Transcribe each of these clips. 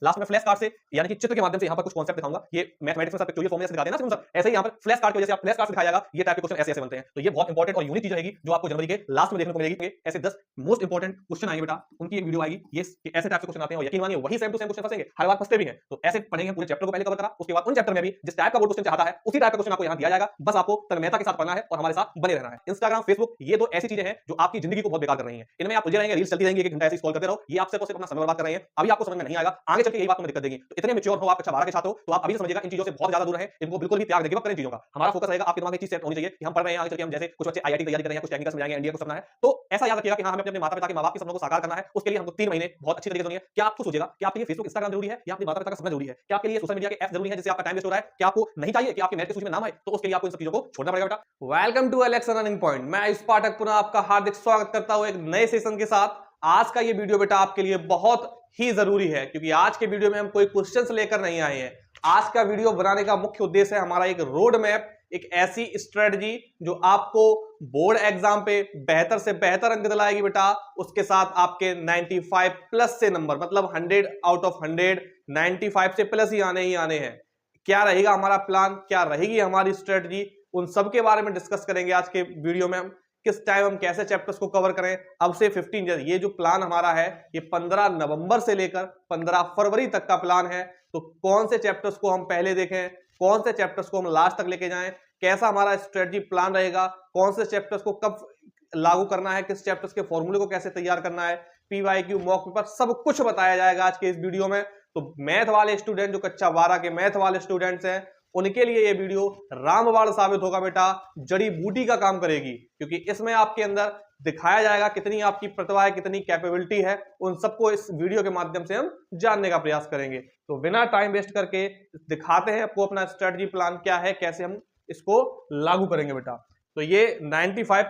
Last में flash card से यानी कि चित्र के माध्यम से यहाँ पर कुछ कॉन्सेप्ट दिखाऊंगा। ये मैथमेटिक्स में सब पिक्चोरियल फॉर्मूला दिखाते हैं ना सर, ऐसे ही यहाँ पर फ्लैश कार्ड की वजह से आप फ्लैश कार्ड दिखाया जाएगा, ये टाइप के क्वेश्चन ऐसे ऐसे बनते हैं। तो ये बहुत इंपॉर्टेंट और यूनिक चीज रहेगी जो आपको जनवरी के लास्ट में देखने को मिलेगी। ऐसे 10 मोस्ट इंपॉर्टेंट क्वेश्चन आएंगे बेटा, उनकी एक वीडियो आएगी। ये ऐसे टाइप के क्वेश्चन आते हैं और यकीन मानिए वही सेम टू सेम क्वेश्चन फंसेंगे, हर बार फंसते भी हैं। तो ऐसे पढ़ेंगे, पूरे चैप्टर को पहले कवर करा, उसके बाद उन चैप्टर में भी जिस टाइप का बोर्ड क्वेश्चन चाहता है उसी टाइप का क्वेश्चन आपको यहाँ दिया जाएगा। बस आपको तन्मयता के साथ पढ़ना है और हमारे साथ बने रहना है। इंस्टाग्राम, फेसबुक, ये दो ऐसी चीजें हैं जो आपकी जिंदगी को बहुत बेकार कर रही हैं। इनमें आप उलझे रहेंगे, रील्स चलती रहेंगी, एक घंटा ऐसे स्क्रॉल करते रहो, ये आपसे सिर्फ अपना समय बर्बाद कर रहे हैं। अभी आपको समझ में नहीं आएगा, आगे चल के यही बात में दिक्कत देगी। तो इतने मैच्योर हो आप, अच्छा 12 के छात्र हो, तो आप अभी से समझिएगा इन चीजों से बहुत ज्यादा दूर है, इनको बिल्कुल भी त्याग गिव अप करें चीजों का। हमारा फोकस रहेगा, आपके दिमाग में एक चीज सेट होनी चाहिए कि हम पढ़ रहे हैं, आगे चल के हम जैसे कुछ बच्चे आईआईटी तैयारी कर रहे हैं, कुछ टेक्निकल में जाएंगे, एनडीए को सपना है, तो ऐसा याद रखिएगा कि हमें अपने माता पिता के, माँ बाप के सपनों को साकार करना है। उसके लिए हमको 3 महीने बहुत अच्छी तरीके से होंगे। क्या आपको सोचेगा कि आपके लिए फेसबुक, इंस्टाग्राम जरूरी है या अपने माता पिता का सपना जरूरी है? क्या आपके लिए सोशल मीडिया के ऐप जरूरी है जिससे आपका टाइम वेस्ट हो रहा है? क्या आपको नहीं चाहिए कि आपके मेरिट की सूची में नाम आए? तो उसके लिए आपको इन सब चीजों को छोड़ना पड़ेगा बेटा। Welcome to Alex running point. मैं आयुष पाठक पुनः आपका हार्दिक स्वागत करता हूं एक नए सेशन के साथ। आज का ये वीडियो बेटा आपके लिए बहुत ही जरूरी है, क्योंकि आज के वीडियो में हम कोई क्वेश्चंस लेकर नहीं आए हैं। आज का वीडियो बनाने का मुख्य उद्देश्य है हमारा एक रोड मैप, एक ऐसी स्ट्रेटजी जो आपको बोर्ड एग्जाम पे बेहतर से बेहतर अंक दिलाएगी बेटा। उसके साथ आपके 95 प्लस से नंबर, मतलब 100 आउट ऑफ 100, 95 से प्लस ही आने हैं। क्या रहेगा हमारा प्लान, क्या रहेगी हमारी स्ट्रेटजी, उन सब के बारे में डिस्कस करेंगे आज के वीडियो में। हम किस टाइम हम कैसे चैप्टर्स को कवर करें अब से 15 ये जो प्लान हमारा है ये 15 नवंबर से लेकर 15 फरवरी तक का प्लान है। तो कौन से चैप्टर्स को हम पहले देखें, कौन से चैप्टर्स को हम लास्ट तक लेके जाएं, कैसा हमारा स्ट्रेटजी प्लान रहेगा, कौन से चैप्टर्स को कब लागू करना है, किस चैप्टर्स के फॉर्मूले को कैसे तैयार करना है, पीवाईक्यू, मॉक पेपर, सब कुछ बताया जाएगा आज के इस वीडियो में। तो मैथ वाले स्टूडेंट, जो कक्षा 12 के मैथ वाले स्टूडेंट्स हैं, उनके लिए ये वीडियो रामबाण साबित होगा बेटा, जड़ी बूटी का काम करेगी, क्योंकि इसमें आपके अंदर दिखाया जाएगा कितनी आपकी प्रतिभा है, कितनी कैपेबिलिटी है। उन सबको इस वीडियो के माध्यम से हम जानने का प्रयास करेंगे। तो बिना टाइम वेस्ट करके दिखाते हैं आपको अपना स्ट्रेटजी प्लान क्या है, कैसे हम इसको लागू करेंगे बेटा। तो ये 95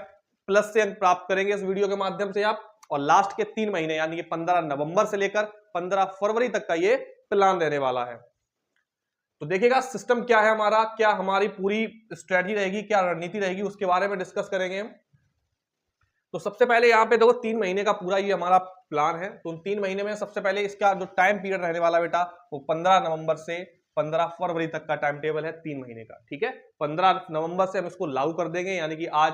प्लस से अंक प्राप्त करेंगे इस वीडियो के माध्यम से आप, और लास्ट के 3 महीने यानी कि 15 नवंबर से लेकर 15 फरवरी तक का ये प्लान रहने वाला है। तो देखिएगा सिस्टम क्या है हमारा, क्या हमारी पूरी स्ट्रेटजी रहेगी, क्या रणनीति रहेगी, उसके बारे में डिस्कस करेंगे हम। तो सबसे पहले यहाँ पे देखो 3 महीने का पूरा ये हमारा प्लान है। तो उन 3 महीने में सबसे पहले इसका जो टाइम पीरियड रहने वाला बेटा वो 15 नवंबर से 15 फरवरी तक का टाइम टेबल है 3 महीने का। ठीक है, 15 नवंबर से हम इसको लागू कर देंगे, यानी कि आज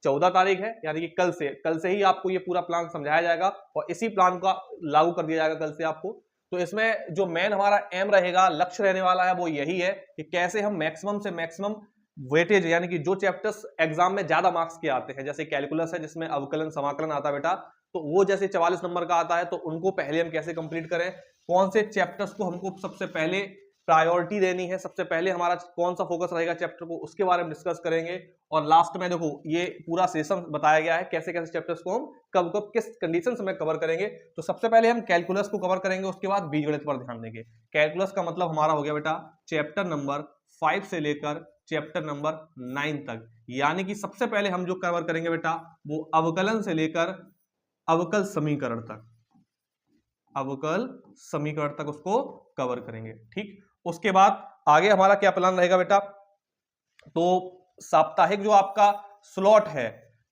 14 तारीख है, यानी कि कल से ही आपको ये पूरा प्लान समझाया जाएगा और इसी प्लान का लागू कर दिया जाएगा कल से आपको। तो इसमें जो मेन हमारा एम रहेगा, लक्ष्य रहने वाला है, वो यही है कि कैसे हम मैक्सिमम से मैक्सिमम वेटेज, यानी कि जो चैप्टर्स एग्जाम में ज्यादा मार्क्स के आते हैं, जैसे कैलकुलस है जिसमें अवकलन समाकलन आता है बेटा, तो वो जैसे 44 नंबर का आता है, तो उनको पहले हम कैसे कंप्लीट करें, कौन से चैप्टर्स को हमको सबसे पहले प्रायोरिटी देनी है, सबसे पहले हमारा कौन सा फोकस रहेगा चैप्टर को, उसके बारे में डिस्कस करेंगे। और लास्ट में देखो ये पूरा सेशन बताया गया है कैसे कैसे चैप्टर्स को हम कब कब किस कंडीशंस में कवर करेंगे। तो सबसे पहले हम कैलकुलस को कवर करेंगे, उसके बाद बीजगणित पर ध्यान देंगे। कैलकुलस का मतलब हमारा हो गया बेटा चैप्टर नंबर 5 से लेकर चैप्टर नंबर 9 तक, यानी कि सबसे पहले हम जो कवर करेंगे बेटा वो अवकलन से लेकर अवकल समीकरण तक, अवकल समीकरण तक उसको कवर करेंगे। ठीक, उसके बाद आगे हमारा क्या प्लान रहेगा बेटा, तो साप्ताहिक जो आपका स्लॉट है,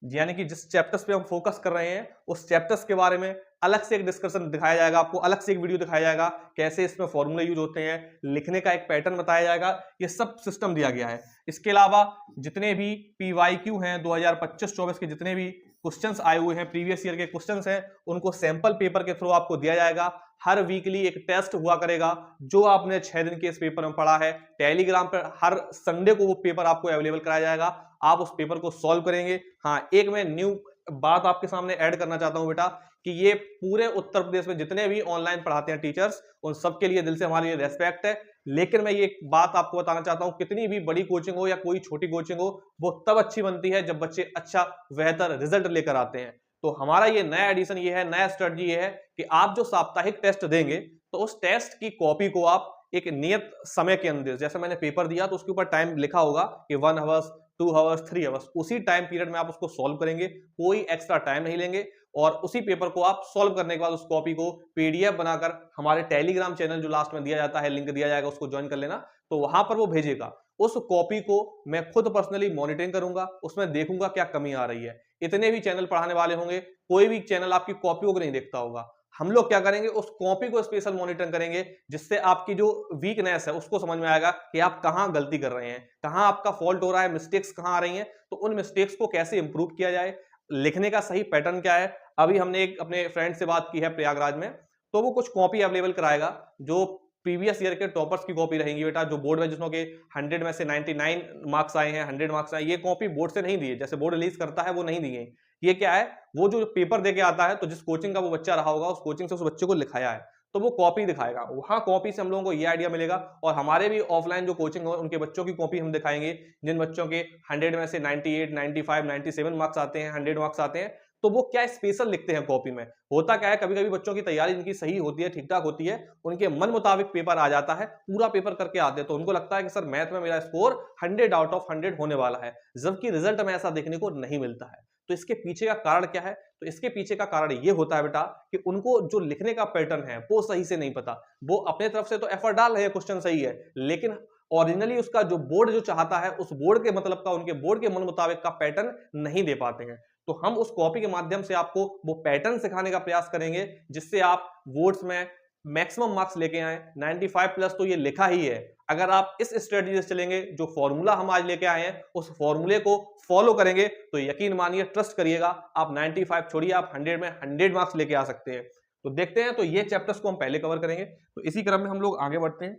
यानी कि जिस चैप्टर्स पे हम फोकस कर रहे हैं उस चैप्टर्स के बारे में अलग से एक डिस्कशन दिखाया जाएगा आपको, अलग से एक वीडियो दिखाया जाएगा, कैसे इसमें फॉर्मूले यूज होते हैं, लिखने का एक पैटर्न बताया जाएगा, ये सब सिस्टम दिया गया है। इसके अलावा जितने भी पीवाईक्यू हैं 2025-24 के जितने भी क्वेश्चंस आए हुए हैं, प्रीवियस ईयर के क्वेश्चंस हैं, उनको सैंपल पेपर के थ्रू आपको दिया जाएगा। हर वीकली एक टेस्ट हुआ करेगा, जो आपने 6 दिन के इस पेपर में पढ़ा है, टेलीग्राम पर हर संडे को वो पेपर आपको अवेलेबल कराया जाएगा, आप उस पेपर को सॉल्व करेंगे। हाँ, एक मैं न्यू बात आपके सामने ऐड करना चाहता हूं बेटा कि ये पूरे उत्तर प्रदेश में जितने भी ऑनलाइन पढ़ाते हैं टीचर्स, उन सबके लिए दिल से हमारी रेस्पेक्ट है। लेकिन मैं ये बात आपको बताना चाहता हूं, कितनी भी बड़ी कोचिंग हो या कोई छोटी कोचिंग हो, वो तब अच्छी बनती है जब बच्चे अच्छा बेहतर रिजल्ट लेकर आते हैं। तो हमारा ये नया एडिशन ये है, नया स्ट्रेटजी ये है कि आप जो साप्ताहिक टेस्ट देंगे तो उस टेस्ट की कॉपी को आप एक नियत समय के अंदर, जैसे मैंने पेपर दिया तो उसके ऊपर टाइम लिखा होगा कि 1 आवर्स, 2 आवर्स, 3 आवर्स, उसी टाइम पीरियड में आप उसको सॉल्व करेंगे, कोई एक्स्ट्रा टाइम नहीं लेंगे। और उसी पेपर को आप सॉल्व करने के बाद उस कॉपी को पीडीएफ बनाकर हमारे टेलीग्राम चैनल जो लास्ट में दिया जाता है, लिंक दिया जाएगा, उसको ज्वाइन कर लेना, तो वहां पर वो भेजेगा। उस कॉपी को मैं खुद पर्सनली मॉनिटरिंग करूंगा, उसमें देखूंगा क्या कमी आ रही है। इतने भी चैनल पढ़ाने वाले होंगे, कोई भी चैनल आपकी कॉपियों को नहीं देखता होगा, हम लोग क्या करेंगे, उस कॉपी को स्पेशल मॉनिटरिंग करेंगे, जिससे आपकी जो वीकनेस है उसको समझ में आएगा कि आप कहां गलती कर रहे हैं, कहां आपका फॉल्ट हो रहा है, मिस्टेक्स कहां आ रही हैं, तो उन मिस्टेक्स को कैसे इंप्रूव किया जाए, लिखने का सही पैटर्न क्या है। अभी हमने एक अपने फ्रेंड से बात की है प्रयागराज में, तो वो कुछ कॉपी अवेलेबल कराएगा जो प्रीवियस ईयर के टॉपर्स की कॉपी रहेंगी बेटा, जो बोर्ड में जिसमें के 100 में से 99 मार्क्स आए हैं, 100 मार्क्स आए, ये कॉपी बोर्ड से नहीं दी है, जैसे बोर्ड रिलीज करता है वो नहीं दी है। ये क्या है, वो जो पेपर देके आता है, तो जिस कोचिंग का वो बच्चा रहा होगा उस कोचिंग से उस बच्चे को लिखाया है, तो वो कॉपी दिखाएगा, वहां कॉपी से हम लोगों को ये आइडिया मिलेगा। और हमारे भी ऑफलाइन जो कोचिंग हो उनके बच्चों की कॉपी हम दिखाएंगे, जिन बच्चों के 100 में से 98, 95, 97 मार्क्स आते हैं, 100 मार्क्स आते हैं, तो वो क्या स्पेशल लिखते हैं कॉपी में। होता क्या है, कभी कभी बच्चों की तैयारी इनकी सही होती है, ठीक ठाक होती है, उनके मन मुताबिक पेपर आ जाता है, पूरा पेपर करके आते हैं, तो उनको लगता है कि सर मैथ में मेरा स्कोर 100 आउट ऑफ 100 होने वाला है, जबकि रिजल्ट में ऐसा देखने को नहीं मिलता है। तो इसके पीछे का कारण क्या है, तो इसके पीछे का कारण ये होता है बेटा कि उनको जो लिखने का पैटर्न है वो सही से नहीं पता। वो अपने तरफ से तो एफर्ट डाल रहे हैं, क्वेश्चन सही है, लेकिन ओरिजिनली उसका जो बोर्ड जो चाहता है उस बोर्ड के मतलब का, उनके बोर्ड के मन मुताबिक का पैटर्न नहीं दे पाते हैं। तो हम उस कॉपी के माध्यम से आपको वो पैटर्न सिखाने का प्रयास करेंगे, जिससे आप बोर्ड्स में मैक्सिमम मार्क्स लेके आए। 95 प्लस तो ये लिखा ही है, अगर आप इस स्ट्रेटजी से चलेंगे, जो फॉर्मूला हम आज लेके आए हैं उस फॉर्मूले को फॉलो करेंगे, तो यकीन मानिए, ट्रस्ट करिएगा, आप 95 छोड़िए, आप 100 में 100 मार्क्स लेके आ सकते हैं। तो देखते हैं, तो ये चैप्टर्स को हम पहले कवर करेंगे, तो इसी क्रम में हम लोग आगे बढ़ते हैं।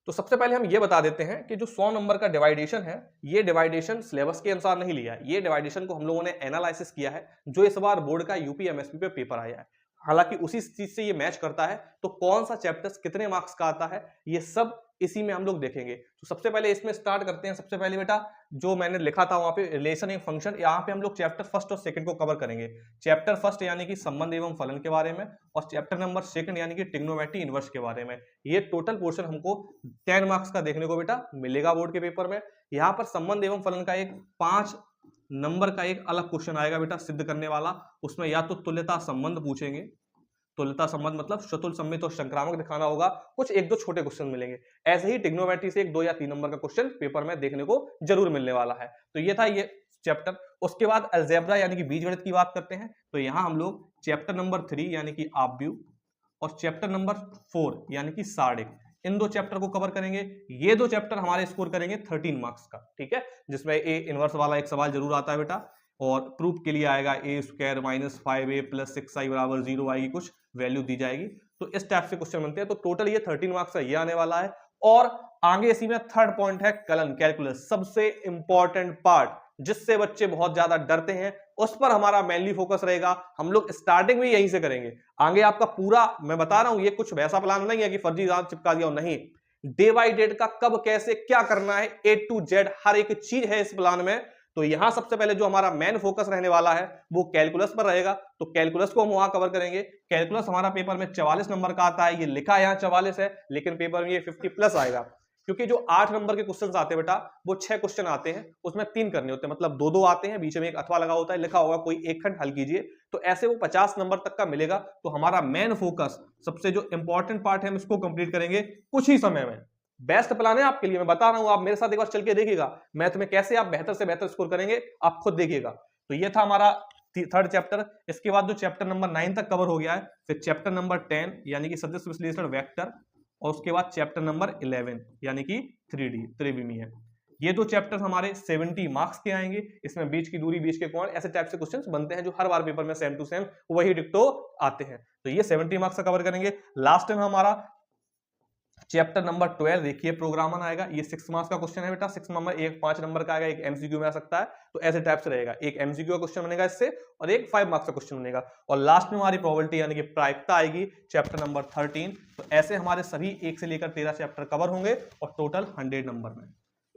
तो सबसे पहले हम ये बता देते हैं कि जो 100 नंबर का डिवाइडेशन है, ये डिवाइडेशन सिलेबस के अनुसार नहीं लिया है, ये डिवाइडेशन को हम लोगों ने एनालिसिस किया है, जो इस बार बोर्ड का यूपी एमएसपी पे पेपर आया है। हालांकि उसी चीज से ये मैच करता है, तो कौन सा चैप्टर्स कितने मार्क्स का आता है, ये सब इसी में हम लोग देखेंगे। तो सबसे पहले इसमें स्टार्ट करते हैं। सबसे पहले बेटा जो मैंने लिखा था वहां पे रिलेशन एंड फंक्शन, यहाँ पे हम लोग चैप्टर फर्स्ट और सेकंड को कवर करेंगे। चैप्टर फर्स्ट यानी कि संबंध एवं फलन के बारे में, और चैप्टर नंबर सेकंड यानी कि ट्रिग्नोमेट्री इनवर्स के बारे में। ये टोटल पोर्शन हमको 10 मार्क्स का देखने को बेटा मिलेगा बोर्ड के पेपर में। यहाँ पर संबंध एवं फलन का एक 5 नंबर का एक अलग क्वेश्चन आएगा बेटा सिद्ध करने वाला। उसमें या तो तुल्यता संबंध पूछेंगे, तुल्यता संबंध मतलब शतुल सम्मित और संक्रामक दिखाना होगा, कुछ एक दो छोटे क्वेश्चन मिलेंगे। ऐसे ही ट्रिग्नोमेट्री से एक 2 या 3 नंबर का क्वेश्चन पेपर में देखने को जरूर मिलने वाला है। तो ये था ये चैप्टर। उसके बाद अलजेब्रा यानी कि बीजगणित की बात करते हैं, तो यहां हम लोग चैप्टर नंबर 3 यानी कि आव्यूह और चैप्टर नंबर 4 यानी कि सारणिक, इन दो चैप्टर को कवर करेंगे। ये दो चैप्टर हमारे स्कोर करेंगे 13 मार्क्स का, ठीक है, जिसमें ए इनवर्स वाला एक सवाल जरूर आता है बेटा, और प्रूफ के लिए आएगा ए square minus 5a plus 6i बराबर 0 आएगी, कुछ वैल्यू दी जाएगी। तो इस टाइप से क्वेश्चन बनते हैं। तो टोटल ये 13 मार्क्स का ये आने वाला है। और आगे इसी में थर्ड पॉइंट है कलन, कैलकुलस, सबसे इंपॉर्टेंट पार्ट, जिससे बच्चे बहुत ज्यादा डरते हैं, उस पर हमारा मेनली फोकस रहेगा। हम लोग स्टार्टिंग में यहीं से करेंगे, आगे आपका पूरा, मैं बता रहा हूं, ये कुछ वैसा प्लान नहीं है कि फर्जी दांत चिपका दिया, नहीं, डे बाई डेट का कब कैसे क्या करना है, A to Z हर एक चीज है इस प्लान में। तो यहां सबसे पहले जो हमारा मेन फोकस रहने वाला है वो कैलकुलस पर रहेगा। तो कैलकुलस को हम वहां कवर करेंगे। कैलकुलस हमारा पेपर में 44 नंबर का आता है, ये लिखा यहाँ 44 है, लेकिन पेपर में ये 50 प्लस आएगा, क्योंकि जो 8 नंबर के क्वेश्चन आते हैं बेटा, वो 6 क्वेश्चन आते हैं, उसमें 3 करने होते हैं, मतलब 2-2 आते हैं, बीच में एक अथवा लगा होता है, लिखा होगा कोई एक खंड हल कीजिए। तो ऐसे वो 50 नंबर तक का मिलेगा। तो हमारा मेन फोकस, सबसे जो इंपॉर्टेंट पार्ट है, हम इसको कंप्लीट करेंगे कुछ ही समय में। बेस्ट प्लान है आपके लिए, मैं बता रहा हूं, आप मेरे साथ एक बार चल के देखिएगा मैथ में कैसे आप बेहतर से बेहतर स्कोर करेंगे, आप खुद देखिएगा। तो ये था हमारा थर्ड चैप्टर। इसके बाद जो चैप्टर नंबर 9 तक कवर हो गया है, फिर चैप्टर नंबर 10 यानी कि सदिश विश्लेषण, वेक्टर, और उसके बाद चैप्टर नंबर 11 यानी कि 3D, त्रिविमीय है। ये दो चैप्टर हमारे 70 मार्क्स के आएंगे। इसमें बीच की दूरी, बीच के कोण, ऐसे टाइप से क्वेश्चंस बनते हैं जो हर बार पेपर में सेम टू सेम वही डिक्टो आते हैं। तो ये 70 मार्क्स का कवर करेंगे। लास्ट में हमारा चैप्टर नंबर 12 देखिए, प्रोग्रामर आएगा, ये 6 मार्क्स का क्वेश्चन है बेटा। 6 नंबर, एक 5 नंबर का आएगा, एक एमसीक्यू में आ सकता है। तो ऐसे टाइप से रहेगा, एक एमसीक्यू का क्वेश्चन बनेगा इससे, और एक 5 मार्क्स का क्वेश्चन बनेगा। और लास्ट में हमारी प्रोबेबिलिटी यानी कि प्रायिकता आएगी, चैप्टर नंबर 13। तो ऐसे हमारे सभी 1 से लेकर 13 चैप्टर कवर होंगे, और टोटल 100 नंबर में।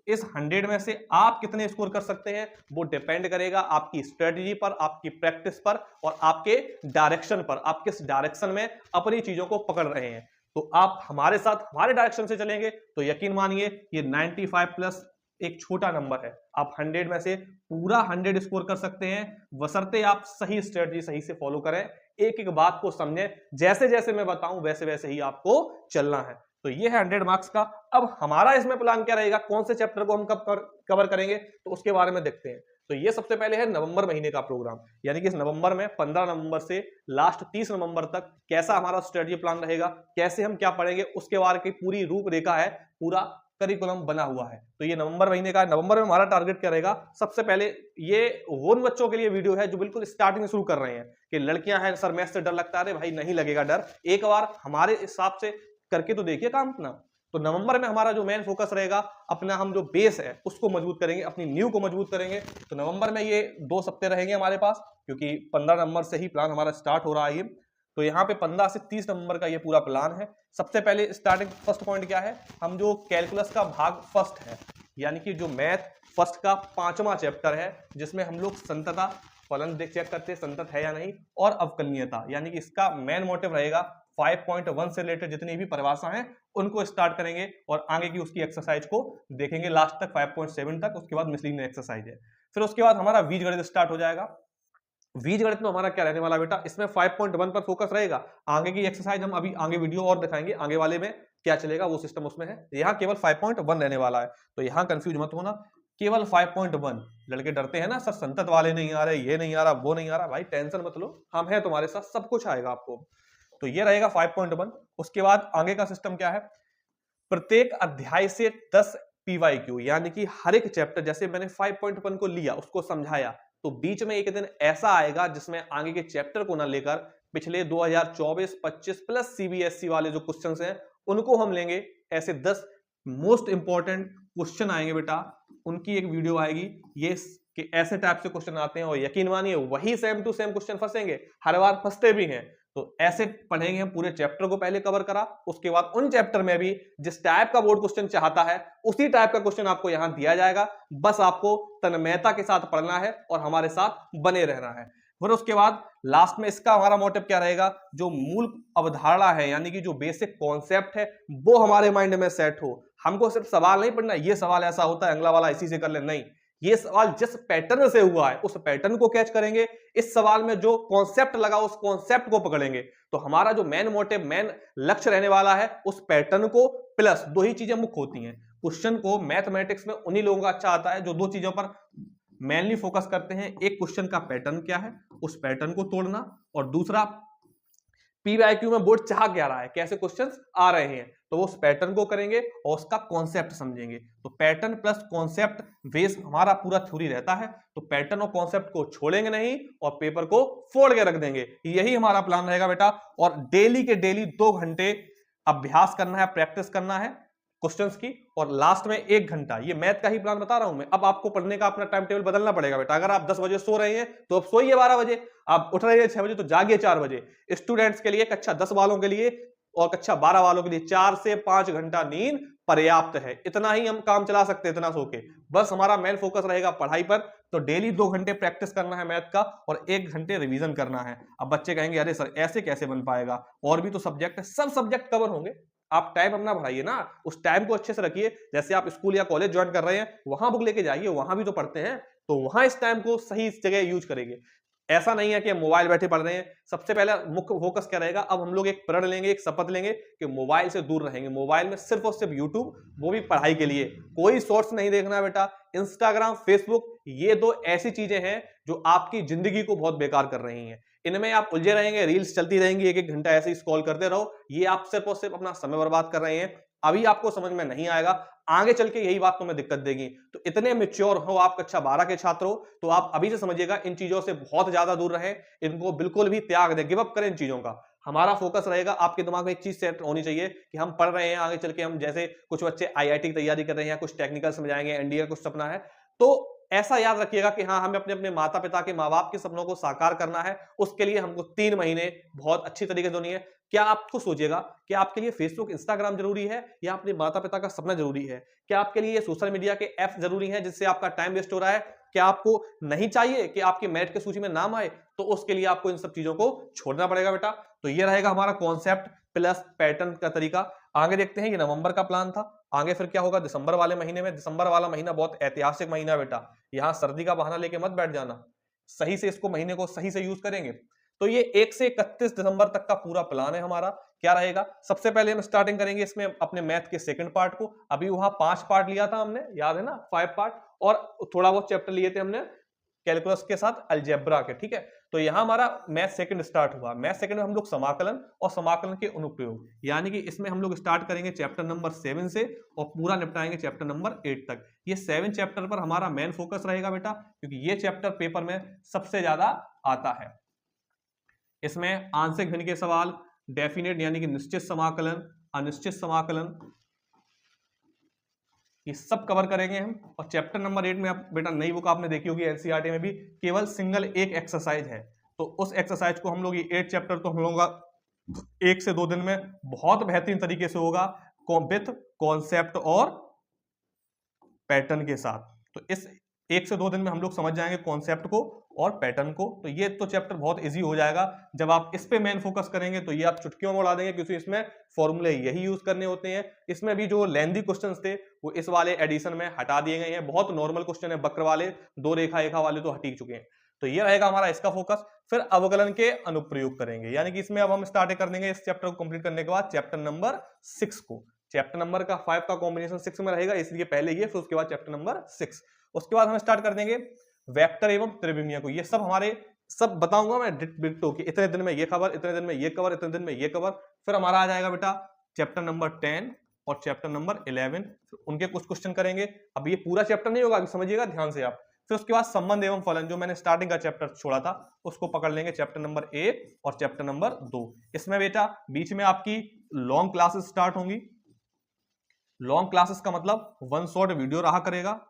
इस 100 में से आप कितने स्कोर कर सकते हैं वो डिपेंड करेगा आपकी स्ट्रेटजी पर, आपकी प्रैक्टिस पर, और आपके डायरेक्शन पर, आप किस डायरेक्शन में अपनी चीजों को पकड़ रहे हैं। तो आप हमारे साथ हमारे डायरेक्शन से चलेंगे तो यकीन मानिए ये 95 प्लस एक छोटा नंबर है, आप 100 में से पूरा 100 स्कोर कर सकते हैं, बशर्ते आप सही स्ट्रेटजी सही से फॉलो करें, एक एक बात को समझें, जैसे जैसे मैं बताऊं वैसे वैसे ही आपको चलना है। तो ये है 100 मार्क्स का। अब हमारा इसमें प्लान क्या रहेगा, कौन से चैप्टर को हम कब कवर करेंगे, तो उसके बारे में देखते हैं। तो ये सबसे पहले है नवंबर महीने का प्रोग्राम, यानी कि इस नवंबर में 15 नवंबर से लास्ट 30 नवंबर तक कैसा हमारा स्ट्रेटजी प्लान रहेगा, कैसे हम क्या पढ़ेंगे, उसके बारे की पूरी रूपरेखा है, पूरा करिकुलम बना हुआ है। तो ये नवंबर महीने का, नवंबर में हमारा टारगेट क्या रहेगा, सबसे पहले ये उन बच्चों के लिए वीडियो है जो बिल्कुल स्टार्टिंग में शुरू कर रहे हैं कि लड़कियां हैं सर मैथ से डर लगता है, अरे भाई नहीं लगेगा डर, एक बार हमारे हिसाब से करके तो देखिए काम अपना। तो नवंबर में हमारा जो मेन फोकस रहेगा, अपना हम जो बेस है उसको मजबूत करेंगे, अपनी नींव को मजबूत करेंगे। तो नवंबर में ये 2 सप्ताह रहेंगे हमारे पास, क्योंकि 15 नवंबर से ही प्लान हमारा स्टार्ट हो रहा है। तो यहाँ पे 15 से 30 नवंबर का ये पूरा प्लान है। सबसे पहले स्टार्टिंग फर्स्ट पॉइंट क्या है, हम जो कैलकुलस का भाग फर्स्ट है, यानी कि जो मैथ फर्स्ट का 5वां चैप्टर है, जिसमें हम लोग संतता फलन देख चेक करते हैं संतत है या नहीं, और अवकलनीयता, यानी कि इसका मेन मोटिव रहेगा 5.1 से रिलेटेड जितनी भी परिभाषा हैं उनको स्टार्ट करेंगे और आगे की उसकी एक्सरसाइज को देखेंगे लास्ट तक 5.7 तक। उसके बाद मिसलिनियस एक्सरसाइज है। फिर उसके बाद हमारा बीजगणित स्टार्ट हो जाएगा। बीजगणित में हमारा क्या रहने वाला बेटा, इसमें 5.1 पर फोकस रहेगा। आगे की एक्सरसाइज हम अभी आगे वीडियो और दिखाएंगे, आगे वाले में क्या चलेगा वो सिस्टम उसमें है। यहाँ केवल 5.1 रहने वाला है, तो यहाँ कंफ्यूज मत होना, केवल 5.1। लड़के डरते हैं ना सर संतत वाले नहीं आ रहे, ये नहीं आ रहा, वो नहीं आ रहा, भाई टेंशन मत लो, हम हैं तुम्हारे साथ, सब कुछ आएगा आपको। तो ये रहेगा 5.1। उसके बाद आगे का सिस्टम क्या है, प्रत्येक अध्याय से 10 PYQ, यानी कि हर एक चैप्टर, जैसे मैंने 5.1 को लिया उसको समझाया, तो बीच में एक दिन ऐसा आएगा जिसमें आगे के चैप्टर को ना लेकर पिछले 2024-25 प्लस CBSE वाले जो क्वेश्चंस हैं उनको हम लेंगे। ऐसे 10 मोस्ट इंपॉर्टेंट क्वेश्चन आएंगे बेटा, उनकी एक वीडियो आएगी, ये कि ऐसे टाइप से क्वेश्चन आते हैं और यकीन मानिए वही सेम टू सेम क्वेश्चन फंसेंगे, हर बार फंसते भी हैं। तो ऐसे पढ़ेंगे हम, पूरे चैप्टर को पहले कवर करा, उसके बाद उन चैप्टर में भी जिस टाइप का बोर्ड क्वेश्चन चाहता है उसी टाइप का क्वेश्चन आपको यहां दिया जाएगा। बस आपको तन्मयता के साथ पढ़ना है और हमारे साथ बने रहना है। फिर उसके बाद लास्ट में इसका हमारा मोटिव क्या रहेगा, जो मूल अवधारणा है यानी कि जो बेसिक कॉन्सेप्ट है वो हमारे माइंड में सेट हो। हमको सिर्फ सवाल नहीं पढ़ना, ये सवाल ऐसा होता है अगला वाला इसी से कर ले, नहीं, ये सवाल जिस पैटर्न से हुआ है उस पैटर्न को कैच करेंगे, इस सवाल में जो कॉन्सेप्ट लगा उस कॉन्सेप्ट को पकड़ेंगे। तो हमारा जो मेन मोटिव, मेन लक्ष्य रहने वाला है उस पैटर्न को, प्लस दो ही चीजें मुख्य होती हैं क्वेश्चन को मैथमेटिक्स में, उन्हीं लोगों का अच्छा आता है जो दो चीजों पर मेनली फोकस करते हैं। एक क्वेश्चन का पैटर्न क्या है, उस पैटर्न को तोड़ना, और दूसरा PYQ में बोर्ड चाह क्या रहा है, कैसे क्वेश्चंस आ रहे हैं, तो वो उस पैटर्न को करेंगे और उसका कॉन्सेप्ट समझेंगे। तो पैटर्न प्लस कॉन्सेप्ट बेस हमारा पूरा थ्योरी रहता है। तो पैटर्न और कॉन्सेप्ट को छोड़ेंगे नहीं और पेपर को फोड़ के रख देंगे, यही हमारा प्लान रहेगा बेटा। और डेली के डेली 2 घंटे अभ्यास करना है, प्रैक्टिस करना है क्वेश्चंस की, और लास्ट में 1 घंटा, ये मैथ का ही प्लान बता रहा हूं मैं। अब आपको पढ़ने का अपना टाइम टेबल बदलना पड़ेगा बेटा। अगर आप 10 बजे सो रहे हैं तो अब सोइए 12 बजे, आप उठ रहे हैं 6 बजे तो जागिए 4 बजे। स्टूडेंट्स के लिए, कक्षा 10 वालों के लिए और कक्षा 12 वालों के लिए 4 से 5 घंटा नींद पर्याप्त है। इतना ही हम काम चला सकते हैं, इतना सो के। बस हमारा मेन फोकस रहेगा पढ़ाई पर। तो डेली 2 घंटे प्रैक्टिस करना है मैथ का और 1 घंटे रिवीजन करना है। अब बच्चे कहेंगे अरे सर ऐसे कैसे बन पाएगा, और भी तो सब्जेक्ट है, सब सब्जेक्ट कवर होंगे। आप टाइम अपना बढ़ाइए ना, उस टाइम को अच्छे से रखिए। जैसे आप स्कूल या कॉलेज ज्वाइन कर रहे हैं, वहां बुक लेके जाइए, वहां भी तो पढ़ते हैं, तो वहां इस टाइम को सही जगह यूज करेंगे। ऐसा नहीं है कि हम मोबाइल बैठे पढ़ रहे हैं। सबसे पहला मुख्य फोकस क्या रहेगा, अब हम लोग एक प्रण लेंगे, एक शपथ लेंगे कि मोबाइल से दूर रहेंगे। मोबाइल में सिर्फ और सिर्फ यूट्यूब, वो भी पढ़ाई के लिए, कोई शॉर्ट्स नहीं देखना बेटा। इंस्टाग्राम, फेसबुक, ये 2 ऐसी चीजें हैं जो आपकी जिंदगी को बहुत बेकार कर रही हैं। इनमें आप उलझे रहेंगे, रील्स चलती रहेंगी, 1-1 घंटा ऐसे ही स्क्रॉल करते रहो। ये आप सिर्फ और सिर्फ अपना समय बर्बाद कर रहे हैं। अभी आपको समझ में नहीं आएगा, आगे चल के यही बात तुम्हें दिक्कत देगी। तो इतने मैच्योर हो, आप कक्षा 12 के छात्र हो, तो आप अभी से समझिएगा इन चीजों से बहुत ज्यादा दूर रहें, इनको बिल्कुल भी त्याग दें, गिव अप करें इन चीजों का। हमारा फोकस रहेगा, आपके दिमाग में एक चीज सेट होनी चाहिए कि हम पढ़ रहे हैं, आगे चल के हम, जैसे कुछ बच्चे IIT की तैयारी कर रहे हैं, कुछ टेक्निकल समझ आएंगे, NDA का कुछ सपना है, तो ऐसा याद रखिएगा कि हाँ, हमें अपने अपने माता पिता के, माँ बाप के सपनों को साकार करना है। उसके लिए हमको 3 महीने बहुत अच्छी तरीके से होनी है। क्या आपको सोचिएगा कि आपके लिए फेसबुक, इंस्टाग्राम जरूरी है या अपने माता पिता का सपना जरूरी है? क्या आपके लिए सोशल मीडिया के ऐप जरूरी है जिससे आपका टाइम वेस्ट हो रहा है? क्या आपको नहीं चाहिए कि आपके मेरिट की सूची में नाम आए? तो उसके लिए आपको इन सब चीजों को छोड़ना पड़ेगा बेटा। तो ये रहेगा हमारा कॉन्सेप्ट प्लस पैटर्न का तरीका। आगे देखते हैं, ये नवंबर का प्लान था। आगे फिर क्या होगा दिसंबर वाले महीने में। दिसंबर वाला महीना बहुत ऐतिहासिक महीना बेटा, यहां सर्दी का बहाना लेके मत बैठ जाना, सही से इसको, महीने को सही से यूज करेंगे। तो ये 1 से 31 दिसंबर तक का पूरा प्लान है हमारा। क्या रहेगा, सबसे पहले हम स्टार्टिंग करेंगे इसमें अपने मैथ के सेकंड पार्ट को। अभी वहां 5 पार्ट लिया था हमने, याद है ना, 5 पार्ट, और थोड़ा बहुत चैप्टर लिए थे हमने कैलकुलस के साथ अलजेब्रा के, ठीक है। तो यहां हमारा मैथ सेकंड स्टार्ट हुआ। मैथ सेकंड में हम लोग समाकलन और समाकलन के अनुप्रयोग, यानी कि इसमें हम लोग स्टार्ट करेंगे चैप्टर नंबर 7 से और पूरा निपटाएंगे चैप्टर नंबर 8 तक। ये 7 चैप्टर पर हमारा मेन फोकस रहेगा बेटा, क्योंकि ये चैप्टर पेपर में सबसे ज्यादा आता है। इसमें आंशिक भिन्न के सवाल, डेफिनेट यानी कि निश्चित समाकलन, अनिश्चित समाकलन, ये सब कवर करेंगे हम। और चैप्टर नंबर 8 में आप बेटा नई बुक आपने देखी होगी एनसीईआरटी में भी, केवल सिंगल एक एक्सरसाइज है। तो उस एक्सरसाइज को हम लोग, ये 8 चैप्टर तो हम लोगों का 1 से 2 दिन में बहुत बेहतरीन तरीके से होगा, विथ कॉन्सेप्ट और पैटर्न के साथ। तो इस 1 से 2 दिन में हम लोग समझ जाएंगे कॉन्सेप्ट को और पैटर्न को। तो ये तो चैप्टर बहुत इजी हो जाएगा। जब आप इस पे मेन फोकस करेंगे तो ये आप चुटकियों में उड़ा देंगे, क्योंकि इसमें फॉर्मूले यही यूज करने होते हैं। इसमें भी जो लेंथी क्वेश्चंस थे वो इस वाले एडिशन में हटा दिए गए हैं। बहुत नॉर्मल क्वेश्चन है, वक्र वाले, 2 रेखा एका वाले तो हटी चुके हैं। तो ये रहेगा हमारा इसका फोकस। फिर अवकलन के अनुप्रयोग करेंगे, यानी कि इसमें अब हम स्टार्ट कर देंगे इस चैप्टर को कंप्लीट करने के बाद चैप्टर नंबर 6 को। चैप्टर नंबर का 5 का कॉम्बिनेशन 6 में रहेगा, इसलिए पहले ये, फिर उसके बाद चैप्टर नंबर 6। उसके बाद हम स्टार्ट कर देंगे वेक्टर एवं त्रिविमीय को। ये सब हमारे सब बताऊंगा मैं डिट्टो कि इतने दिन में ये कवर, इतने दिन में ये कवर, इतने दिन में ये कवर। फिर हमारा आ जाएगा बेटा चैप्टर नंबर 10 और चैप्टर नंबर 11, उनके कुछ क्वेश्चन करेंगे। अब ये पूरा चैप्टर नहीं होगा, अभी समझिएगा ध्यान से आप। फिर उसके बाद संबंध एवं फलन, जो मैंने स्टार्टिंग का चैप्टर छोड़ा था, उसको पकड़ लेंगे, चैप्टर नंबर 1 और चैप्टर नंबर 2। इसमें बेटा बीच में आपकी लॉन्ग क्लासेस स्टार्ट होंगी। लॉन्ग क्लासेस का मतलब 1 शॉट वीडियो रहा करेगा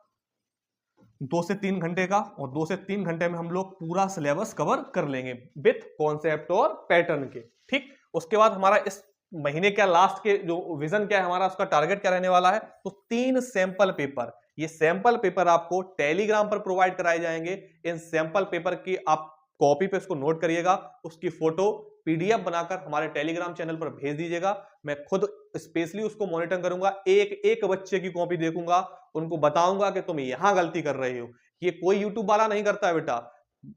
2 से 3 घंटे का, और 2 से 3 घंटे में हम लोग पूरा सिलेबस कवर कर लेंगे विथ कॉन्सेप्ट और पैटर्न के, ठीक। उसके बाद हमारा इस महीने क्या लास्ट के जो विजन क्या है हमारा, उसका टारगेट क्या रहने वाला है, तो 3 सैंपल पेपर। ये सैंपल पेपर आपको टेलीग्राम पर प्रोवाइड कराए जाएंगे। इन सैंपल पेपर की आप कॉपी पे इसको नोट करिएगा, उसकी फोटो पीडीएफ बनाकर हमारे टेलीग्राम चैनल पर भेज दीजिएगा। मैं खुद स्पेशली उसको मॉनिटर करूंगा, एक एक बच्चे की कॉपी देखूंगा, उनको बताऊंगा कि तुम यहां गलती कर रहे हो। ये कोई यूट्यूब वाला नहीं करता है बेटा।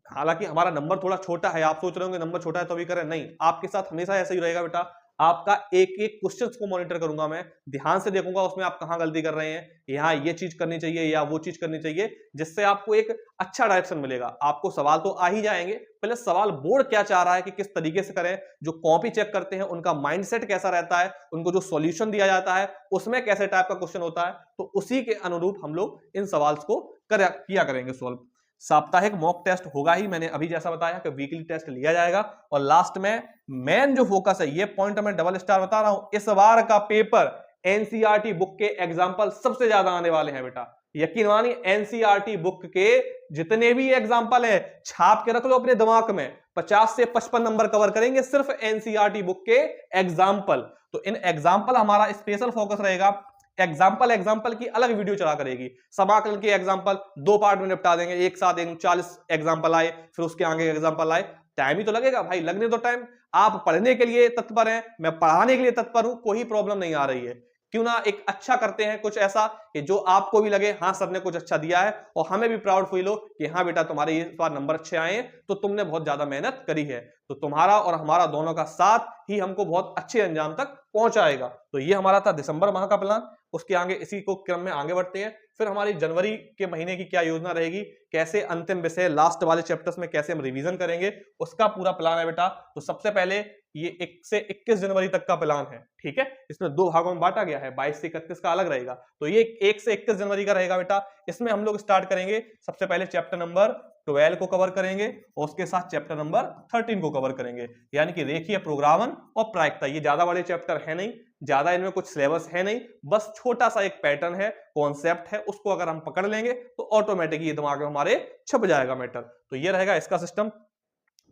हालांकि हमारा नंबर थोड़ा छोटा है, आप सोच रहे होंगे नंबर छोटा है तो भी करें, नहीं, आपके साथ हमेशा ऐसा ही रहेगा बेटा। आपका एक एक क्वेश्चंस को मॉनिटर करूंगा, मैं ध्यान से देखूंगा उसमें आप कहां गलती कर रहे हैं, यहाँ ये चीज करनी चाहिए या वो चीज करनी चाहिए, जिससे आपको एक अच्छा डायरेक्शन मिलेगा। आपको सवाल तो आ ही जाएंगे, पहले सवाल बोर्ड क्या चाह रहा है कि किस तरीके से करें, जो कॉपी चेक करते हैं उनका माइंडसेट कैसा रहता है, उनको जो सॉल्यूशन दिया जाता है उसमें कैसे टाइप का क्वेश्चन होता है, तो उसी के अनुरूप हम लोग इन सवाल को किया करेंगे सॉल्व। साप्ताहिक मॉक टेस्ट होगा ही, मैंने अभी जैसा बताया कि वीकली टेस्ट लिया जाएगा। और लास्ट में मेन जो फोकस है, ये पॉइंट मैं डबल स्टार बता रहा हूं, इस बार का पेपर एनसीईआरटी बुक के एग्जाम्पल सबसे ज्यादा आने वाले हैं बेटा। यकीन मानिए, एनसीईआरटी बुक के जितने भी एग्जाम्पल है छाप के रख लो अपने दिमाग में, 50 से 55 नंबर कवर करेंगे सिर्फ एनसीईआरटी बुक के एग्जाम्पल। तो इन एग्जाम्पल हमारा स्पेशल फोकस रहेगा। एग्जाम्पल की अलग वीडियो चला करेगी। समाकलन के एग्जाम्पल 2 पार्ट में निपटा देंगे, एक साथ 40 एग्जाम्पल आए, फिर उसके आगे एग्जाम्पल आए। टाइम ही तो लगेगा भाई, लगने दो टाइम। आप पढ़ने के लिए तत्पर हैं, मैं पढ़ाने के लिए तत्पर हूं, कोई प्रॉब्लम नहीं आ रही है। क्यों ना एक अच्छा करते हैं, कुछ ऐसा कि जो आपको भी लगे हाँ सर ने कुछ अच्छा दिया है, और हमें भी प्राउड फील हो कि हाँ बेटा तुम्हारे इस बार नंबर अच्छे आए हैं, तो तुमने बहुत ज्यादा मेहनत करी है। तो तुम्हारा और हमारा दोनों का साथ ही हमको बहुत अच्छे अंजाम तक पहुंचाएगा। तो ये हमारा था दिसंबर माह का प्लान। उसके आगे इसी को क्रम में आगे बढ़ते हैं। फिर हमारी जनवरी के महीने की क्या योजना रहेगी, कैसे अंतिम विषय लास्ट वाले चैप्टर्स में कैसे हम रिवीजन करेंगे, उसका पूरा प्लान है बेटा। तो सबसे पहले ये 1 से 21 जनवरी तक का प्लान है, ठीक है। इसमें 2 भागों में बांटा गया है, 22 से 31 का अलग रहेगा। तो ये 1 से 21 जनवरी का रहेगा बेटा। इसमें हम लोग स्टार्ट करेंगे, सबसे पहले चैप्टर नंबर 12 को कवर करेंगे और उसके साथ चैप्टर नंबर 13 को कवर करेंगे, यानी कि रेखीय प्रोग्रामन और प्रायिकता। ये ज्यादा बड़े चैप्टर है नहीं, ज्यादा इनमें कुछ सिलेबस है नहीं, बस छोटा सा एक पैटर्न है, कॉन्सेप्ट है, उसको अगर हम पकड़ लेंगे तो ऑटोमेटिक ये दिमाग में हमारे छप जाएगा मैटर। तो ये रहेगा इसका सिस्टम।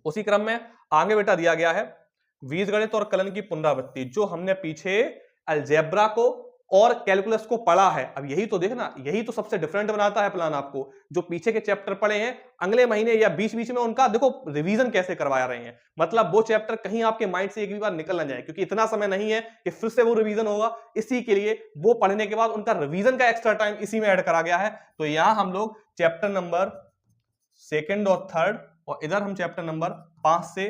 उसी क्रम में आगे बेटा दिया गया है बीजगणित और कलन की पुनरावृत्ति, जो हमने पीछे अलजेब्रा को और कैलकुलस को पढ़ा है। अब यही तो देखना, यही तो सबसे डिफरेंट बनाता है प्लान आपको। जो पीछे के चैप्टर पढ़े हैं अगले महीने या बीच बीच में उनका देखो रिवीजन कैसे करवा रहे हैं, मतलब वो चैप्टर कहीं आपके माइंड से एक भी बार निकल ना जाए, क्योंकि इतना समय नहीं है कि फिर से वो रिवीजन होगा। इसी के लिए वो पढ़ने के बाद उनका रिवीजन का एक्स्ट्रा टाइम इसी में ऐड करा गया है। तो यहां हम लोग चैप्टर नंबर 2 और 3 और इधर हम चैप्टर नंबर 5 से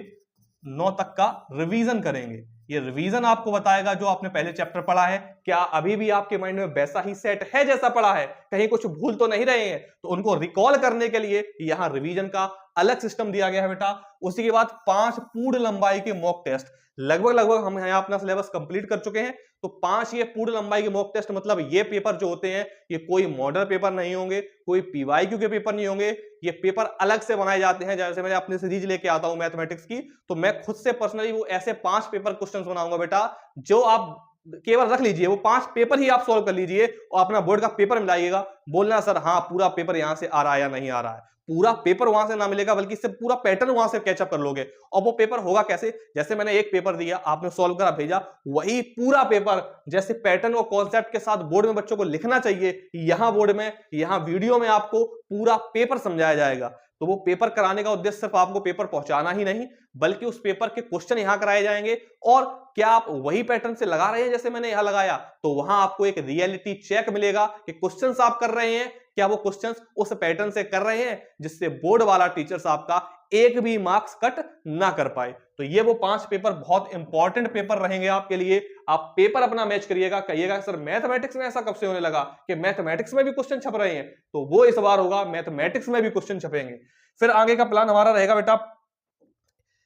9 तक का रिवीजन करेंगे। ये रिवीजन आपको बताएगा जो आपने पहले चैप्टर पढ़ा है क्या अभी भी आपके माइंड में वैसा ही सेट है जैसा पढ़ा है, कहीं कुछ भूल तो नहीं रहे हैं। तो उनको रिकॉल करने के लिए यहां रिवीजन का अलग सिस्टम दिया गया है बेटा। उसी के बाद 5 पूर्ण लंबाई के मॉक टेस्ट, लगभग हम यहां अपना सिलेबस कंप्लीट कर चुके हैं। तो 5 ये पूर्ण लंबाई के मॉक टेस्ट, मतलब ये पेपर जो होते हैं ये कोई मॉडल पेपर नहीं होंगे, कोई पीवाईक्यू के पेपर नहीं होंगे, ये पेपर अलग से बनाए जाते हैं। जैसे मैं अपनी सीरीज लेके आता हूं मैथमेटिक्स की, तो मैं खुद से पर्सनली वो ऐसे 5 पेपर क्वेश्चंस बनाऊंगा बेटा, जो आप केवल रख लीजिए, वो 5 पेपर ही आप सॉल्व कर लीजिए और अपना बोर्ड का पेपर मिलाइएगा। बोलना सर हाँ पूरा पेपर यहां से आ रहा है या नहीं आ रहा है, पूरा पेपर वहां से ना मिलेगा बल्कि इससे पूरा पैटर्न वहां से कैचअप कर लोगे। और वो पेपर होगा कैसे, जैसे मैंने एक पेपर दिया, आपने सॉल्व करा भेजा, वही पूरा पेपर जैसे पैटर्न और कॉन्सेप्ट के साथ बोर्ड में बच्चों को लिखना चाहिए, यहां बोर्ड में, यहां वीडियो में आपको पूरा पेपर समझाया जाएगा। तो वो पेपर कराने का उद्देश्य सिर्फ आपको पेपर पहुंचाना ही नहीं, बल्कि उस पेपर के क्वेश्चन यहां कराए जाएंगे। और क्या आप वही पैटर्न से लगा रहे हैं जैसे मैंने यहां लगाया, तो वहां आपको एक रियलिटी चेक मिलेगा कि क्वेश्चंस आप कर रहे हैं, क्या वो क्वेश्चंस उस पैटर्न से कर रहे हैं जिससे बोर्ड वाला टीचर्स आपका एक भी मार्क्स कट ना कर पाए। तो ये वो 5 पेपर बहुत इंपॉर्टेंट पेपर रहेंगे आपके लिए। आप पेपर अपना मैच करिएगा, कहिएगा सर मैथमेटिक्स में ऐसा कब से होने लगा कि मैथमेटिक्स में भी क्वेश्चन छप रहे हैं, तो वो इस बार होगा, मैथमेटिक्स में भी क्वेश्चन छपेंगे। फिर आगे का प्लान हमारा रहेगा बेटा,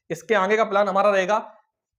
इसके आगे का प्लान हमारा रहेगा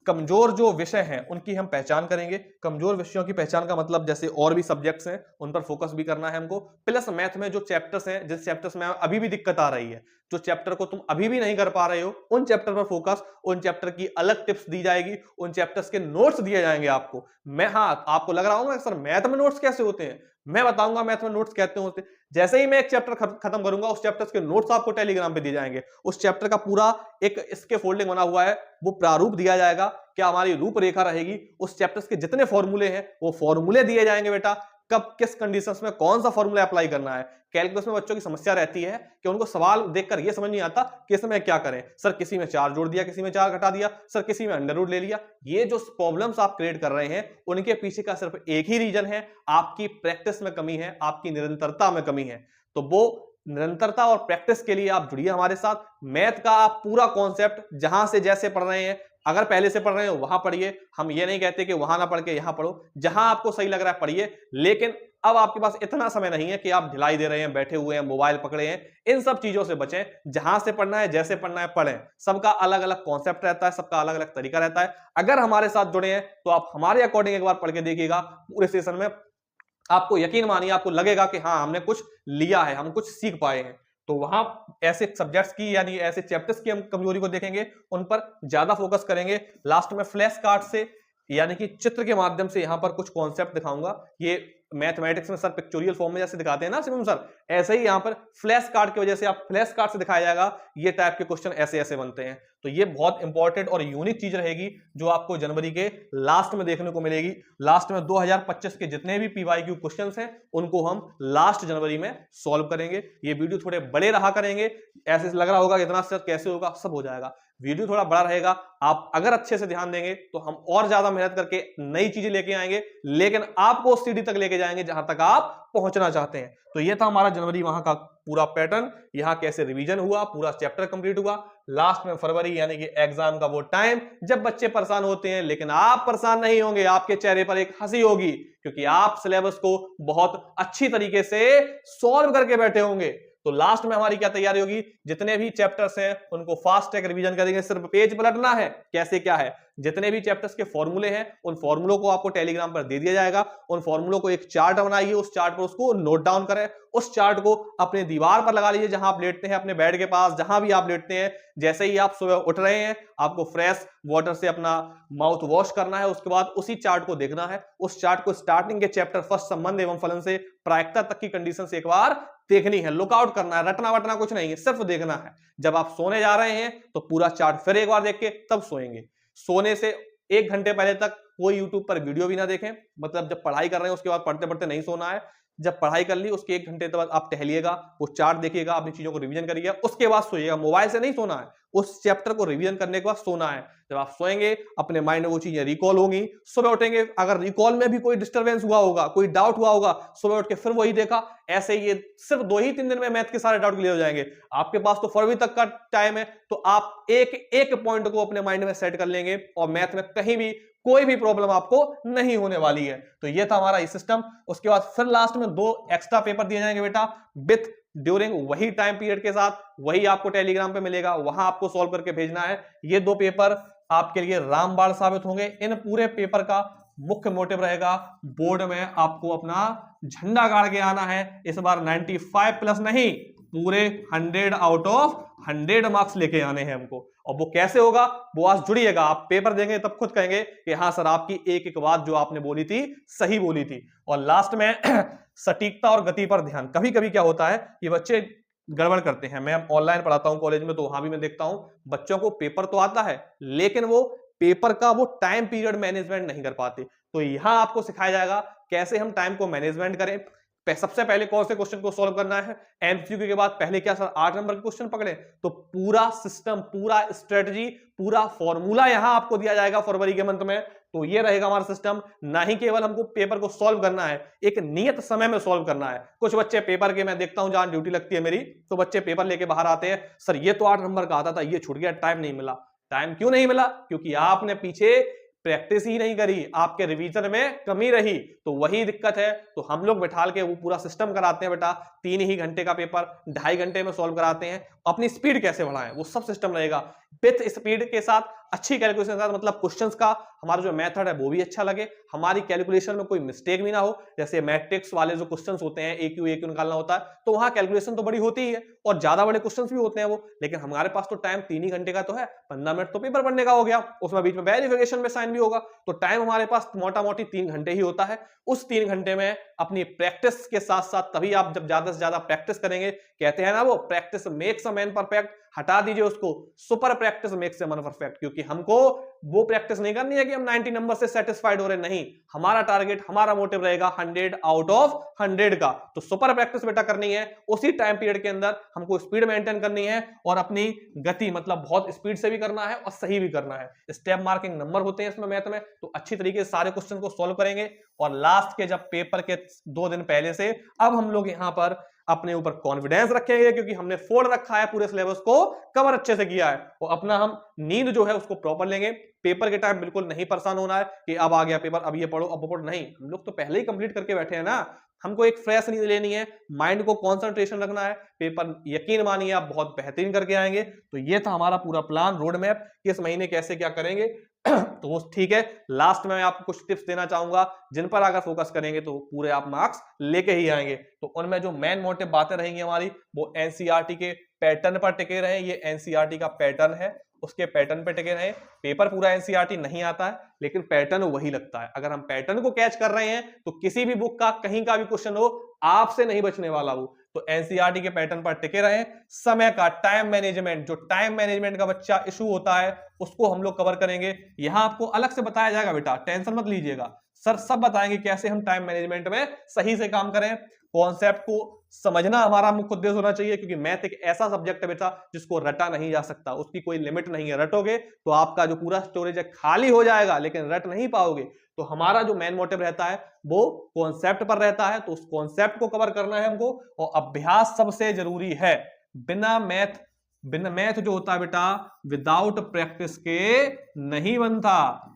कमजोर जो विषय हैं उनकी हम पहचान करेंगे। कमजोर विषयों की पहचान का मतलब जैसे और भी सब्जेक्ट्स हैं उन पर फोकस भी करना है हमको, प्लस मैथ में जो चैप्टर्स हैं, जिस चैप्टर्स में अभी भी दिक्कत आ रही है, जो चैप्टर को तुम अभी भी नहीं कर पा रहे हो, उन चैप्टर पर फोकस, उन चैप्टर की अलग टिप्स दी जाएगी, उन चैप्टर्स के नोट्स दिए जाएंगे आपको। मैं हाँ आपको लग रहा होगा सर मैथ में नोट्स कैसे होते हैं, मैं बताऊंगा मैथ में नोट्स कहते होते। जैसे ही मैं एक चैप्टर खत्म करूंगा, उस चैप्टर के नोट्स आपको टेलीग्राम पे दिए जाएंगे। उस चैप्टर का पूरा एक इसके फोल्डिंग बना हुआ है, वो प्रारूप दिया जाएगा, क्या हमारी रूपरेखा रहेगी, उस चैप्टर्स के जितने फॉर्मूले हैं वो फॉर्मूले दिए जाएंगे बेटा, कब किस कंडीशंस में कौन सा फॉर्मूला अप्लाई करना है। कैलकुलस में बच्चों की समस्या रहती है कि उनको सवाल देखकर ये समझ नहीं आता कि इसमें क्या करें, सर किसी में 4 जोड़ दिया, किसी में 4 घटा दिया, सर किसी में अंडर रूट ले लिया। ये जो प्रॉब्लम्स आप क्रिएट कर रहे हैं उनके पीछे का सिर्फ एक ही रीजन है, आपकी प्रैक्टिस में कमी है, आपकी निरंतरता में कमी है। तो वो निरंतरता और प्रैक्टिस के लिए आप जुड़िए हमारे साथ। मैथ का आप पूरा कॉन्सेप्ट जहां से जैसे पढ़ रहे हैं, अगर पहले से पढ़ रहे हो वहां पढ़िए, हम ये नहीं कहते कि वहां ना पढ़ के यहां पढ़ो, जहां आपको सही लग रहा है पढ़िए। लेकिन अब आपके पास इतना समय नहीं है कि आप ढिलाई दे रहे हैं, बैठे हुए हैं, मोबाइल पकड़े हैं, इन सब चीजों से बचें। जहां से पढ़ना है, जैसे पढ़ना है पढ़ें। सबका अलग अलग कॉन्सेप्ट रहता है, सबका अलग अलग तरीका रहता है। अगर हमारे साथ जुड़े हैं तो आप हमारे अकॉर्डिंग एक बार पढ़ के देखिएगा, पूरे सेशन में आपको यकीन मानिए, आपको लगेगा कि हाँ हमने कुछ लिया है, हम कुछ सीख पाए हैं। तो वहां ऐसे सब्जेक्ट्स की यानी ऐसे चैप्टर्स की हम कमजोरी को देखेंगे, उन पर ज्यादा फोकस करेंगे। लास्ट में फ्लैश कार्ड से यानी कि चित्र के माध्यम से यहां पर कुछ कॉन्सेप्ट दिखाऊंगा। ये मैथमेटिक्स में सर पिक्चोरियल फॉर्म में जैसे दिखाते हैं ना शिवम सर, ऐसे ही यहां पर फ्लैश कार्ड की वजह से आप फ्लैश कार्ड से दिखाया जाएगा, ये टाइप के क्वेश्चन ऐसे ऐसे बनते हैं। तो ये बहुत इंपॉर्टेंट और यूनिक चीज रहेगी जो आपको जनवरी के लास्ट में देखने को मिलेगी। लास्ट में 2025 के जितने भी पीवाईक्यू क्वेश्चंस हैं उनको हम लास्ट जनवरी में सॉल्व करेंगे। ये वीडियो थोड़े बड़े रहा करेंगे, ऐसे लग रहा होगा इतना सर कैसे होगा, सब हो जाएगा। वीडियो थोड़ा बड़ा रहेगा, आप अगर अच्छे से ध्यान देंगे तो हम और ज्यादा मेहनत करके नई चीजें लेके आएंगे, लेकिन आपको उस सीढ़ी तक लेके जाएंगे जहां तक आप पहुंचना चाहते हैं। तो ये था हमारा जनवरी माह का पूरा पैटर्न, यहां कैसे रिवीजन हुआ, पूरा चैप्टर कंप्लीट हुआ। लास्ट में फरवरी यानी कि एग्जाम का वो टाइम जब बच्चे परेशान होते हैं, लेकिन आप परेशान नहीं होंगे, आपके चेहरे पर एक हंसी होगी क्योंकि आप सिलेबस को बहुत अच्छी तरीके से सॉल्व करके बैठे होंगे। तो लास्ट में हमारी क्या तैयारी होगी, जितने भी चैप्टर्स हैं उनको फास्ट ट्रैक रिवीजन करेंगे, सिर्फ पेज पलटना है कैसे क्या है। जितने भी चैप्टर्स के फॉर्मूले हैं उन फॉर्मूलों को आपको टेलीग्राम पर दे दिया जाएगा, उन फॉर्मूलों को एक चार्ट बनाइए, उस चार्ट पर उसको नोट डाउन करें, उस चार्ट को अपने दीवार पर लगा लीजिए जहां आप लेटते हैं, अपने बेड के पास जहां भी आप लेटते हैं। जैसे ही आप सुबह उठ रहे हैं आपको फ्रेश वाटर से अपना माउथ वॉश करना है, उसके बाद उसी चार्ट को देखना है। उस चार्ट को स्टार्टिंग के चैप्टर फर्स्ट संबंध एवं फलन से प्रायिकता तक की कंडीशन से एक बार देखनी है, लुकआउट करना है, रटना वटना कुछ नहीं है, सिर्फ देखना है। जब आप सोने जा रहे हैं तो पूरा चार्ट फिर एक बार देख के तब सोएंगे। सोने से 1 घंटे पहले तक कोई यूट्यूब पर वीडियो भी ना देखें, मतलब जब पढ़ाई कर रहे हैं उसके बाद पढ़ते पढ़ते नहीं सोना है। जब पढ़ाई कर ली उसके 1 घंटे बाद आप टहलिएगा, वो चार्ट देखिएगा, अपनी चीजों को रिवीजन करिएगा, उसके बाद सोइएगा। मोबाइल से नहीं सोना है, उस चैप्टर को रिवीजन करने के बाद सोना है। जब आप सोएंगे अपने माइंड में वो चीजें रिकॉल होंगी, सुबह उठेंगे अगर रिकॉल में भी कोई डिस्टरबेंस हुआ होगा, कोई डाउट हुआ होगा, सुबह उठ के फिर वही देखा, ऐसे ये सिर्फ 2 ही 3 दिन में मैथ के सारे डाउट क्लियर हो जाएंगे। आपके पास तो फरवरी तक का टाइम है, तो आप एक एक पॉइंट को अपने माइंड में सेट कर लेंगे और मैथ में कहीं भी कोई भी प्रॉब्लम आपको नहीं होने वाली है। तो ये था हमारा ये सिस्टम। उसके बाद फिर लास्ट में 2 एक्स्ट्रा पेपर दिए जाएंगे बेटा विथ ड्यूरिंग वही टाइम पीरियड के साथ, वही आपको टेलीग्राम पे मिलेगा, वहां आपको सॉल्व करके भेजना है। ये 2 पेपर आपके लिए रामबाण साबित होंगे। इन पूरे पेपर का मुख्य मोटिव रहेगा बोर्ड में आपको अपना झंडा गाड़ के आना है। इस बार 95 प्लस नहीं, पूरे 100 आउट ऑफ 100 मार्क्स लेके आने हैं हमको। और वो कैसे होगा, वो आज जुड़िएगा, आप पेपर देंगे तब खुद कहेंगे कि हाँ सर आपकी एक एक बात जो आपने बोली थी सही बोली थी। और लास्ट में सटीकता और गति पर ध्यान। कभी कभी क्या होता है कि बच्चे गड़बड़ करते हैं। मैं ऑनलाइन पढ़ाता हूं कॉलेज में, तो वहां भी मैं देखता हूं बच्चों को पेपर तो आता है लेकिन वो पेपर का वो टाइम पीरियड मैनेजमेंट नहीं कर पाते। तो यहां आपको सिखाया जाएगा कैसे हम टाइम को मैनेजमेंट करें। सबसे पहले कौन से क्वेश्चन को सॉल्व करना है, एमसीक्यू के बाद पहले क्या सर 8 नंबर के क्वेश्चन पकड़े, तो पूरा सिस्टम, पूरा स्ट्रेटजी, पूरा फॉर्मूला यहां आपको दिया जाएगा फरवरी के मंथ में। तो ये रहेगा हमारा सिस्टम। ना ही केवल हमको पेपर को सॉल्व करना है, एक नियत समय में सॉल्व करना है। कुछ बच्चे पेपर के, मैं देखता हूं जहां ड्यूटी लगती है मेरी, तो बच्चे पेपर लेके बाहर आते हैं, सर ये तो 8 नंबर का आता था, ये छूट गया, टाइम नहीं मिला। टाइम क्यों नहीं मिला? क्योंकि आपने पीछे प्रैक्टिस ही नहीं करी, आपके रिवीजन में कमी रही, तो वही दिक्कत है। तो हम लोग बैठाल के वो पूरा सिस्टम कराते हैं बेटा, 3 ही घंटे का पेपर 2.5 घंटे में सॉल्व कराते हैं। अपनी स्पीड कैसे बढ़ाएं वो सब सिस्टम रहेगा विथ स्पीड के साथ, अच्छी कैलकुलेशन के साथ, मतलब क्वेश्चंस का हमारा जो मेथड है वो भी अच्छा लगे, हमारी कैलकुलेशन में कोई मिस्टेक भी ना हो। जैसे मैट्रिक्स वाले जो क्वेश्चंस होते हैं, AQ निकालना होता है, तो वहां कैलकुलेशन तो बड़ी होती ही है और ज्यादा बड़े क्वेश्चंस भी होते हैं वो, लेकिन हमारे पास तो टाइम 3 ही घंटे का तो है, 15 मिनट तो पेपर पढ़ने का हो गया, उसमें बीच में वेरिफिकेशन में साइन भी होगा, तो टाइम हमारे पास मोटा मोटी 3 घंटे ही होता है। उस 3 घंटे में अपनी प्रैक्टिस के साथ साथ, तभी आप जब ज्यादा से ज्यादा प्रैक्टिस करेंगे, कहते हैं ना वो practice makes a man perfect, हटा दीजिए उसको, super practice makes a man perfect. क्योंकि हमको वो प्रैक्टिस नहीं करनी है कि हम 90 नंबर से सेटिस्फाइड हो रहे, नहीं, हमारा टारगेट, हमारा मोटिव रहेगा 100 आउट ऑफ 100 का। तो सुपर प्रैक्टिस बेटा करनी है, उसी टाइम पीरियड के अंदर हमको स्पीड मेंटेन करनी है और अपनी गति, मतलब बहुत स्पीड से भी करना है और सही भी करना है। स्टेप मार्किंग नंबर होते हैं इसमें मैथ में, तो अच्छी तरीके से सारे क्वेश्चन को सॉल्व करेंगे। और लास्ट के जब पेपर के 2 दिन पहले से अब हम लोग यहां पर अपने ऊपर कॉन्फिडेंस रखेंगे, क्योंकि हमने फोड़ रखा है, पूरे सिलेबस को कवर अच्छे से किया है, और अपना हम नींद जो है उसको प्रॉपर लेंगे। पेपर के टाइम बिल्कुल नहीं परेशान होना है कि अब आ गया पेपर, अब ये पढ़ो, अब वो पढ़ो, नहीं, हम लोग तो पहले ही कंप्लीट करके बैठे हैं ना। हमको एक फ्रेश नींद लेनी है, माइंड को कंसंट्रेशन रखना है, पेपर यकीन मानिए आप बहुत बेहतरीन करके आएंगे। तो ये था हमारा पूरा प्लान, रोड मैप, इस महीने कैसे क्या करेंगे। तो वो ठीक है। लास्ट में मैं आपको कुछ टिप्स देना चाहूंगा जिन पर अगर फोकस करेंगे तो पूरे आप मार्क्स लेके ही आएंगे। तो उनमें जो मेन मोटिव बातें रहेंगी हमारी, वो एनसीईआरटी के पैटर्न पर टिके रहे। ये एनसीईआरटी का पैटर्न है, उसके पैटर्न पे टिके रहे। पेपर पूरा एनसीईआरटी नहीं आता है, लेकिन पैटर्न वही लगता है। अगर हम पैटर्न को कैच कर रहे हैं तो किसी भी बुक का कहीं का भी क्वेश्चन हो, आपसे नहीं बचने वाला वो। तो एनसीईआरटी के पैटर्न पर टिके रहे। समय का टाइम मैनेजमेंट, जो टाइम मैनेजमेंट का बच्चा इशू होता है, उसको हम लोग कवर करेंगे। यहां आपको अलग से बताया जाएगा बेटा, टेंशन मत लीजिएगा, सर सब बताएंगे कैसे हम टाइम मैनेजमेंट में सही से काम करें। कॉन्सेप्ट को समझना हमारा मुख्य उद्देश्य होना चाहिए, क्योंकि मैथ एक ऐसा सब्जेक्ट है बेटा जिसको रटा नहीं जा सकता, उसकी कोई लिमिट नहीं है। रटोगे तो आपका जो पूरा स्टोरेज है खाली हो जाएगा, लेकिन रट नहीं पाओगे। तो हमारा जो मेन मोटिव रहता है वो कॉन्सेप्ट पर रहता है, तो उस कॉन्सेप्ट को कवर करना है हमको। और अभ्यास सबसे जरूरी है। बिना मैथ जो होता है बेटा, विदाउट प्रैक्टिस के नहीं बनता,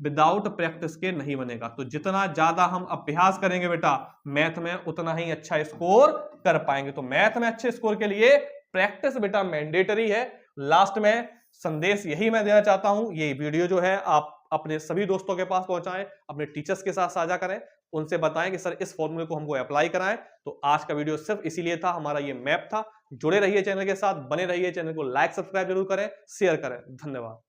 विदाउट प्रैक्टिस के नहीं बनेगा। तो जितना ज्यादा हम अभ्यास करेंगे बेटा मैथ में, उतना ही अच्छा स्कोर कर पाएंगे। तो मैथ में अच्छे स्कोर के लिए प्रैक्टिस बेटा मैंडेटरी है। लास्ट में संदेश यही मैं देना चाहता हूं, ये वीडियो जो है आप अपने सभी दोस्तों के पास पहुंचाएं, अपने टीचर्स के साथ साझा करें, उनसे बताएं कि सर इस फॉर्मूले को हमको अप्लाई कराएं। तो आज का वीडियो सिर्फ इसीलिए था, हमारा ये मैप था। जुड़े रहिए चैनल के साथ, बने रहिए, चैनल को लाइक सब्सक्राइब जरूर करें, शेयर करें। धन्यवाद।